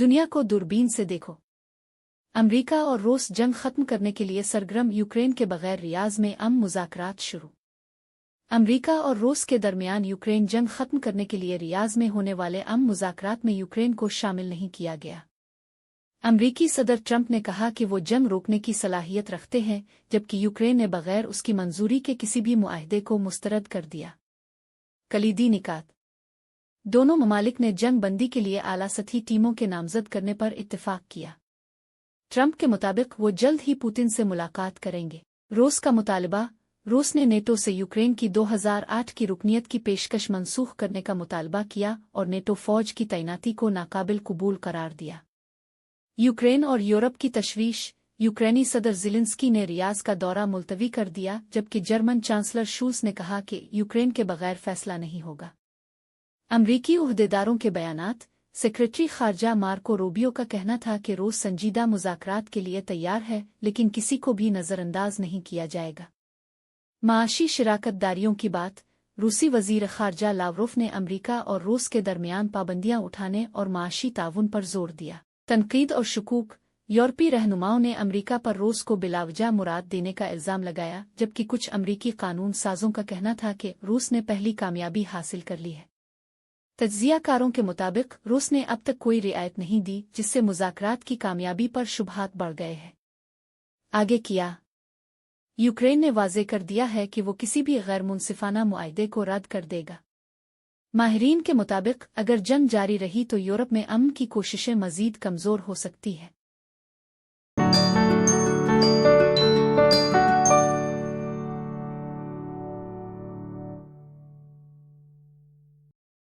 दुनिया को दूरबीन से देखो। अमेरिका और रूस जंग खत्म करने के लिए सरगर्म, यूक्रेन के बगैर रियाज़ में मुज़ाकरात शुरू। अमेरिका और रूस के दरमियान यूक्रेन जंग खत्म करने के लिए रियाज़ में होने वाले मुज़ाकरात में यूक्रेन को शामिल नहीं किया गया। अमरीकी सदर ट्रंप ने कहा कि वो जंग रोकने की सलाहियत रखते हैं, जबकि यूक्रेन ने बगैर उसकी मंजूरी के किसी भी मुआहदे को मुस्तरद कर दिया। कलीदी निकात। दोनों ममालिक ने जंग बंदी के लिए आला सतही टीमों के नामजद करने पर इत्तेफाक किया। ट्रंप के मुताबिक वो जल्द ही पुतिन से मुलाकात करेंगे। रूस का मुतालबा। रूस ने नेटो से यूक्रेन की 2008 की रुकनियत की पेशकश मनसूख करने का मुतालबा किया और नेटो फौज की तैनाती को नाकाबिल कबूल करार दिया। यूक्रेन और यूरोप की तशवीश। यूक्रेनी सदर ज़ेलेंस्की ने रियाज़ का दौरा मुलतवी कर दिया, जबकि जर्मन चांसलर शूल्स ने कहा कि यूक्रेन के बगैर फैसला नहीं होगा। अमरीकी उहदेदारों के बयानात। सेक्रेटरी खारजा मार्को रूबियो का कहना था कि रूस संजीदा मुज़ाकरात के लिए तैयार है, लेकिन किसी को भी नज़रअंदाज नहीं किया जाएगा। माशी शराकतदारियों की बात। रूसी वज़ीर खारजा लावरोफ ने अमरीका और रूस के दरमियान पाबंदियां उठाने और माशी ताउन पर जोर दिया। तनकीद और शुकूक। यूरोपीय रहनुमाओं ने अमरीका पर रूस को बिलावजा मुराद देने का इल्ज़ाम लगाया, जबकि कुछ अमरीकी कानून साजों का कहना था कि रूस ने पहली कामयाबी हासिल कर ली है। तज्ज़ियाकारों के मुताबिक रूस ने अब तक कोई रियायत नहीं दी, जिससे मुज़ाकरात की कामयाबी पर शुबहात बढ़ गए हैं। आगे किया। यूक्रेन ने वाज़े कर दिया है कि वो किसी भी गैर मुनसिफाना मुआहदे को रद्द कर देगा। माहिरीन के मुताबिक अगर जंग जारी रही तो यूरोप में अमन की कोशिशें मज़ीद कमज़ोर हो सकती है।